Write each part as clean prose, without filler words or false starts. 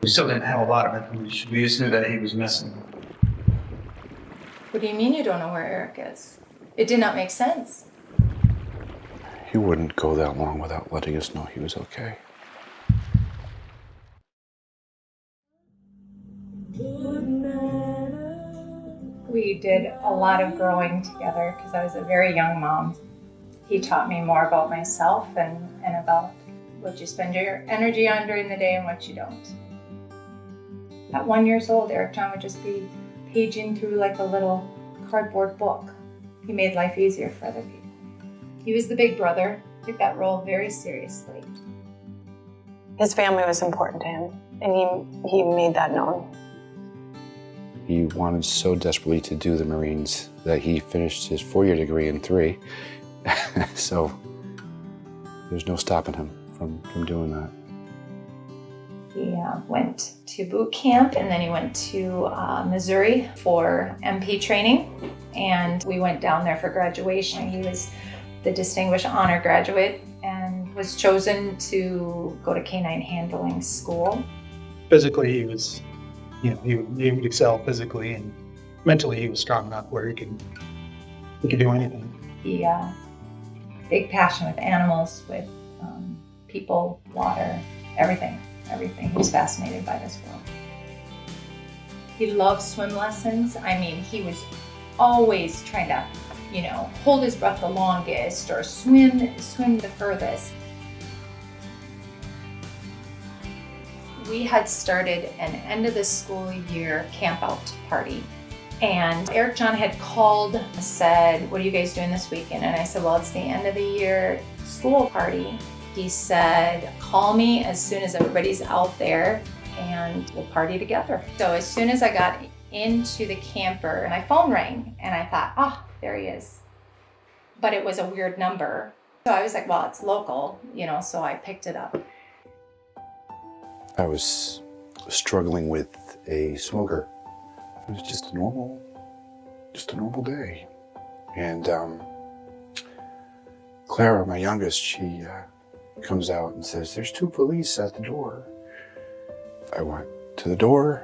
We still didn't have a lot of information. We just knew that he was missing. What do you mean you don't know where Eric is? It did not make sense. He wouldn't go that long without letting us know he was okay. We did a lot of growing together because I was a very young mom. He taught me more about myself and about what you spend your energy on during the day and what you don't. At 1 year old, Eric John would just be paging through like a little cardboard book. He made life easier for other people. He was the big brother, took that role very seriously. His family was important to him, and he made that known. He wanted so desperately to do the Marines that he finished his 4-year degree in 3. So there's no stopping him from doing that. He went to boot camp, and then he went to Missouri for MP training, and we went down there for graduation. He was the Distinguished Honor Graduate and was chosen to go to Canine Handling School. Physically, he was, he would excel physically, and mentally he was strong enough where he could do anything. He big passion with animals, with people, water, everything. He was fascinated by this world. He loved swim lessons. I mean, he was always trying to, hold his breath the longest or swim the furthest. We had started an end of the school year camp out party. And Eric John had called and said, "What are you guys doing this weekend?" And I said, "Well, it's the end of the year school party." He said, "Call me as soon as everybody's out there and we'll party together." So as soon as I got into the camper, my phone rang and I thought, there he is. But it was a weird number. So I was like, well, it's local, so I picked it up. I was struggling with a smoker. It was just a normal day. And Clara, my youngest, she comes out and says, "There's 2 police at the door." I went to the door.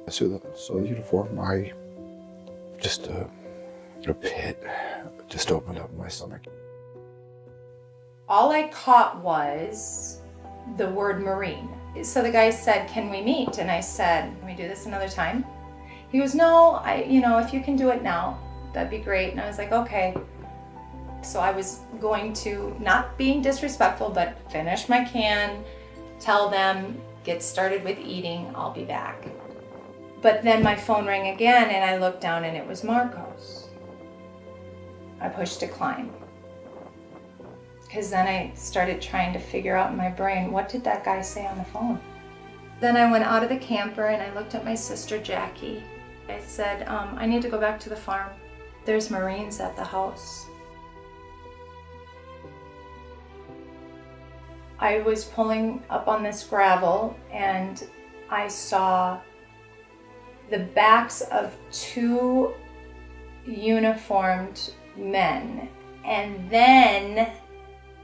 I saw the uniform. Just a pit just opened up in my stomach. All I caught was the word Marine. So the guy said, "Can we meet?" And I said, "Can we do this another time?" He goes, "No, if you can do it now, that'd be great." And I was like, okay. So I was going to, not being disrespectful, but finish my can, tell them, get started with eating, I'll be back. But then my phone rang again and I looked down and it was Marcos. I pushed decline. Because then I started trying to figure out in my brain, what did that guy say on the phone? Then I went out of the camper and I looked at my sister Jackie. I said, I need to go back to the farm. There's Marines at the house. I was pulling up on this gravel and I saw the backs of 2 uniformed men. And then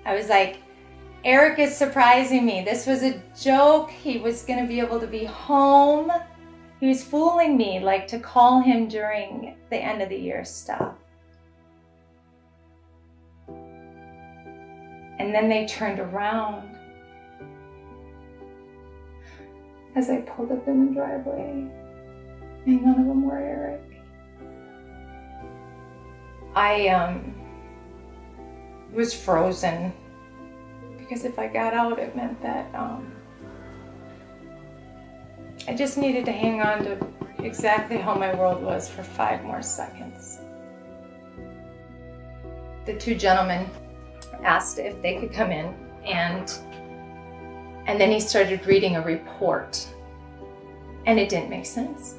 I was like, Eric is surprising me. This was a joke. He was going to be able to be home. He was fooling me, like to call him during the end of the year stuff. And then they turned around as I pulled up in the driveway, and none of them were Eric. I was frozen because if I got out, it meant that I just needed to hang on to exactly how my world was for 5 more seconds. The 2 gentlemen asked if they could come in, and then he started reading a report, and it didn't make sense.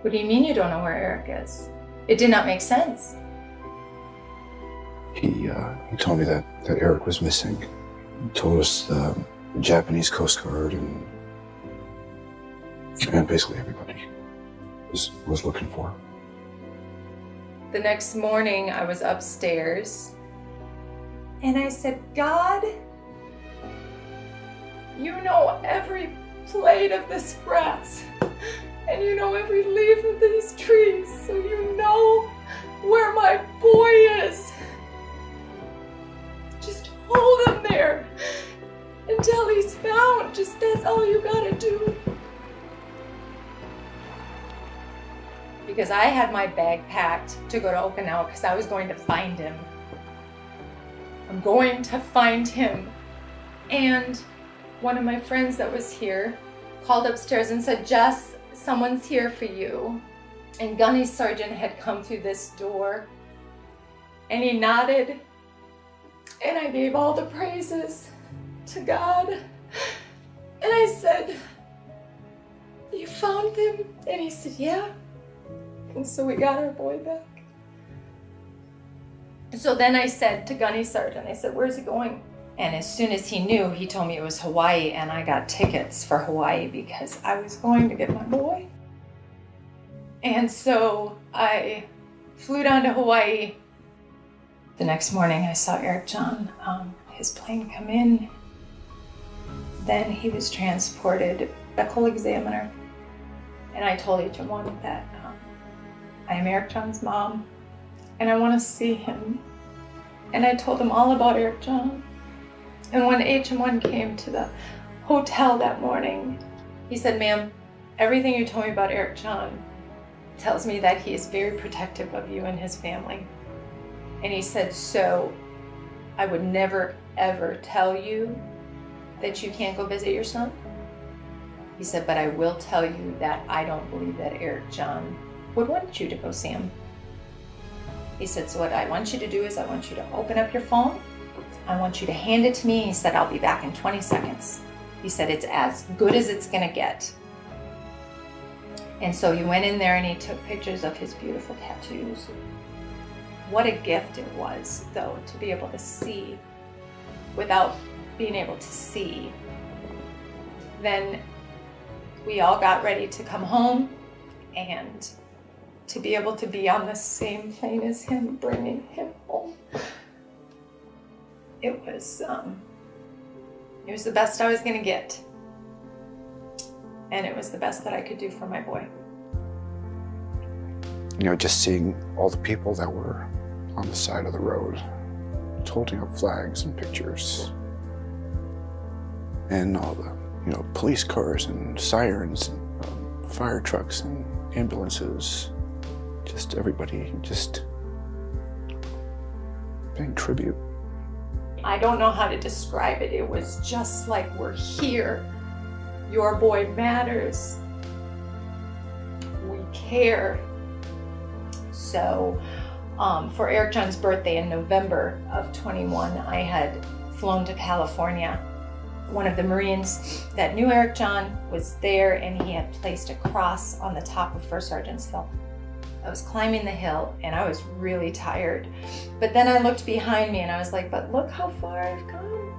What do you mean you don't know where Eric is? It did not make sense. He told me that Eric was missing. He told us the Japanese Coast Guard and basically everybody was looking for him. The next morning I was upstairs and I said, God, You know every blade of this grass, and you know every leaf of these trees, so you know where my boy is. Just hold him there until he's found. Just that's all you gotta do. Because I had my bag packed to go to Okinawa because I was going to find him. I'm going to find him. And one of my friends that was here called upstairs and said, Jess, someone's here for you. And Gunny Sargent had come through this door. And he nodded. And I gave all the praises to God. And I said, you found him? And he said, yeah. And so we got our boy back. So then I said to Gunny Sargent, I said, where's he going? And as soon as he knew, he told me it was Hawaii, and I got tickets for Hawaii because I was going to get my boy. And so I flew down to Hawaii. The next morning I saw Eric John, his plane come in. Then he was transported, medical examiner. And I told HM1 that I am Eric John's mom, and I want to see him. And I told him all about Eric John. And when HM1 came to the hotel that morning, he said, ma'am, everything you told me about Eric John tells me that he is very protective of you and his family. And he said, so I would never, ever tell you that you can't go visit your son. He said, but I will tell you that I don't believe that Eric John would want you to go see him. He said, so what I want you to do is I want you to open up your phone. I want you to hand it to me. He said, I'll be back in 20 seconds. He said, it's as good as it's gonna get. And so he went in there and he took pictures of his beautiful tattoos. What a gift it was, though, to be able to see without being able to see. Then we all got ready to come home, and to be able to be on the same plane as him, bringing him home. It was the best I was gonna get. And it was the best that I could do for my boy. You know, just seeing all the people that were on the side of the road, holding up flags and pictures. And all the, you know, police cars and sirens, and, fire trucks and ambulances. Just everybody just paying tribute. I don't know how to describe it. It was just like, we're here. Your boy matters. We care. So for Eric John's birthday in November of 21, I had flown to California. One of the Marines that knew Eric John was there, and he had placed a cross on the top of First Sergeant's Hill. I was climbing the hill and I was really tired. But then I looked behind me and I was like, but look how far I've come.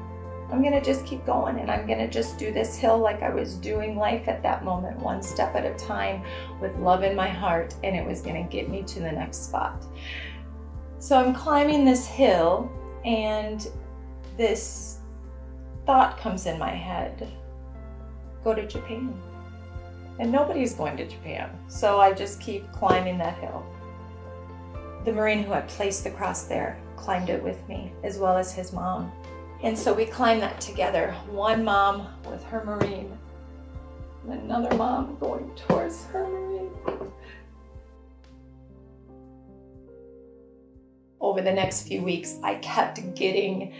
I'm gonna just keep going, and I'm gonna just do this hill like I was doing life at that moment, one step at a time, with love in my heart, and it was gonna get me to the next spot. So I'm climbing this hill, and this thought comes in my head: go to Japan. And nobody's going to Japan, so I just keep climbing that hill. The Marine who had placed the cross there climbed it with me, as well as his mom. And so we climbed that together, one mom with her Marine, and another mom going towards her Marine. Over the next few weeks, I kept getting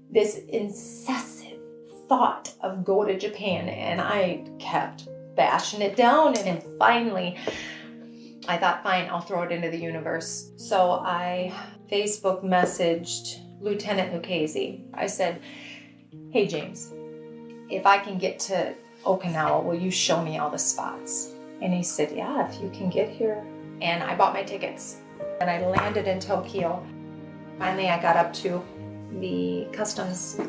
this incessant thought of go to Japan, and I kept bashing it down, and then finally I thought, fine, I'll throw it into the universe. So I Facebook messaged Lieutenant Lucchese. I said, hey James, if I can get to Okinawa, will you show me all the spots? And he said, yeah, if you can get here. And I bought my tickets, and I landed in Tokyo. Finally I got up to the customs.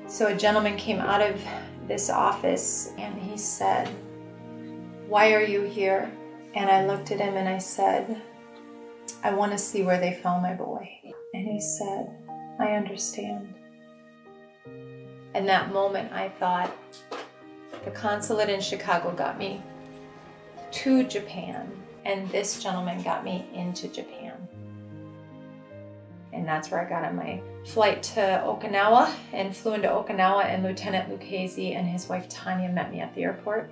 So a gentleman came out of this office and he said, why are you here? And I looked at him and I said, I want to see where they found my boy. And he said, I understand. And that moment I thought, the consulate in Chicago got me to Japan, and this gentleman got me into Japan. And that's where I got on my flight to Okinawa and flew into Okinawa, and Lieutenant Lucchese and his wife Tanya met me at the airport.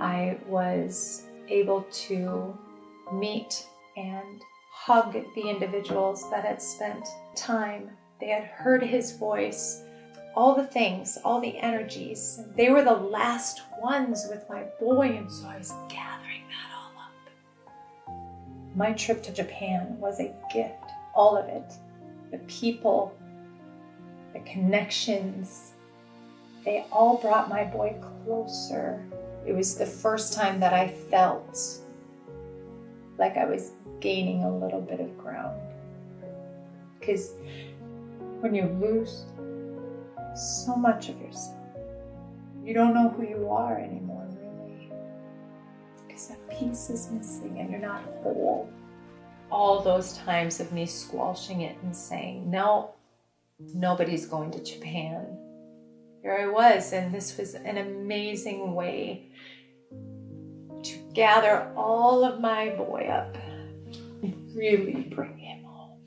I was able to meet and hug the individuals that had spent time. They had heard his voice, all the things, all the energies. They were the last ones with my boy, and so I was gathering that all up. My trip to Japan was a gift. All of it. The people, the connections, they all brought my boy closer. It was the first time that I felt like I was gaining a little bit of ground. Because when you lose so much of yourself, you don't know who you are anymore, really. Because that piece is missing and you're not whole. All those times of me squelching it and saying, no, nobody's going to Japan. Here I was, and this was an amazing way to gather all of my boy up and really bring him home.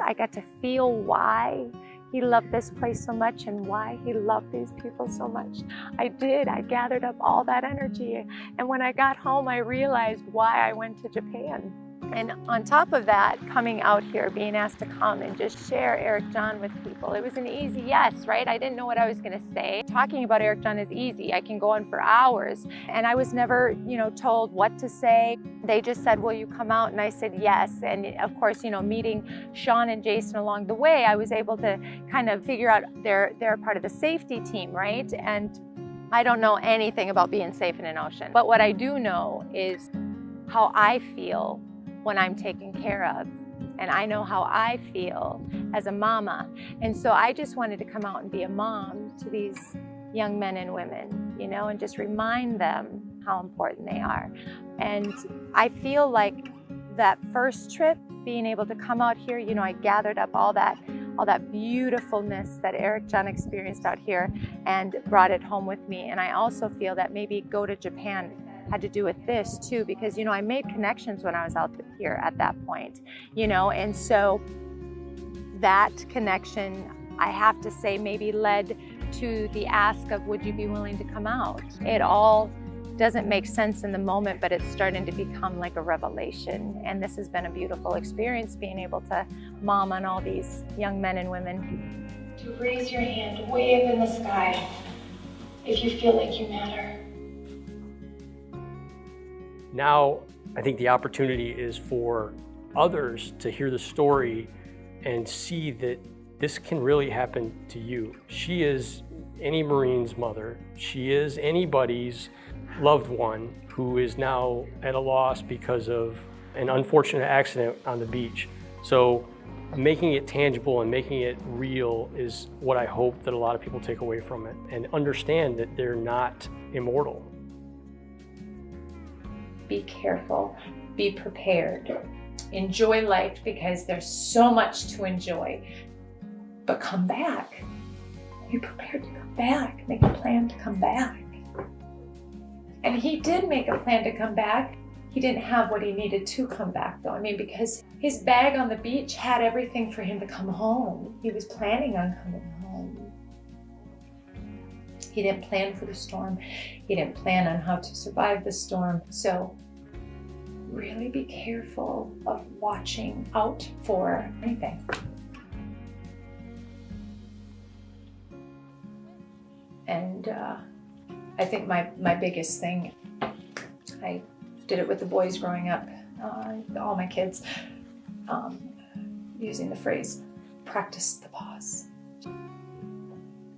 I got to feel why he loved this place so much and why he loved these people so much. I did. I gathered up all that energy. And when I got home, I realized why I went to Japan. And on top of that, coming out here, being asked to come and just share Eric John with people, it was an easy yes, right? I didn't know what I was going to say. Talking about Eric John is easy. I can go on for hours. And I was never, told what to say. They just said, will you come out? And I said yes. And of course, meeting Sean and Jason along the way, I was able to kind of figure out they're part of the safety team, right? And I don't know anything about being safe in an ocean. But what I do know is how I feel when I'm taken care of. And I know how I feel as a mama. And so I just wanted to come out and be a mom to these young men and women, and just remind them how important they are. And I feel like that first trip, being able to come out here, I gathered up all that beautifulness that Eric John experienced out here and brought it home with me. And I also feel that maybe go to Japan had to do with this too, because I made connections when I was out here at that point, and so that connection, I have to say, maybe led to the ask of, would you be willing to come out? It all doesn't make sense in the moment, but it's starting to become like a revelation. And this has been a beautiful experience, being able to mom on all these young men and women. To raise your hand way up in the sky if you feel like you matter. Now, I think the opportunity is for others to hear the story and see that this can really happen to you. She is any Marine's mother. She is anybody's loved one who is now at a loss because of an unfortunate accident on the beach. So making it tangible and making it real is what I hope that a lot of people take away from it and understand that they're not immortal. Be careful, be prepared, enjoy life because there's so much to enjoy, but come back. Be prepared to come back, make a plan to come back. And he did make a plan to come back. He didn't have what he needed to come back though. Because his bag on the beach had everything for him to come home. He was planning on coming home. He didn't plan for the storm. He didn't plan on how to survive the storm. So really be careful of watching out for anything. And I think my biggest thing, I did it with the boys growing up, all my kids, using the phrase, practice the pause.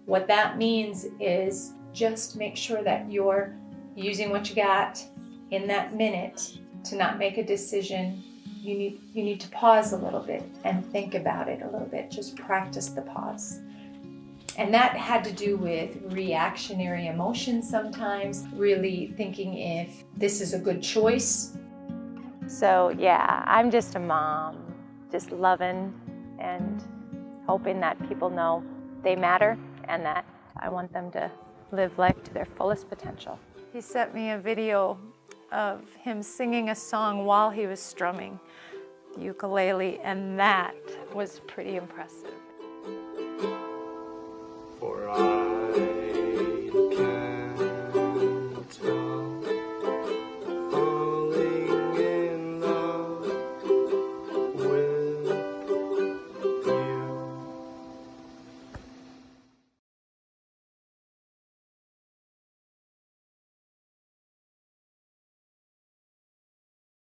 What that means is just make sure that you're using what you got in that minute to not make a decision. You need to pause a little bit and think about it a little bit. Just practice the pause. And that had to do with reactionary emotions sometimes, really thinking if this is a good choice. So yeah, I'm just a mom, just loving and hoping that people know they matter and that I want them to live life to their fullest potential. He sent me a video of him singing a song while he was strumming the ukulele, and that was pretty impressive. For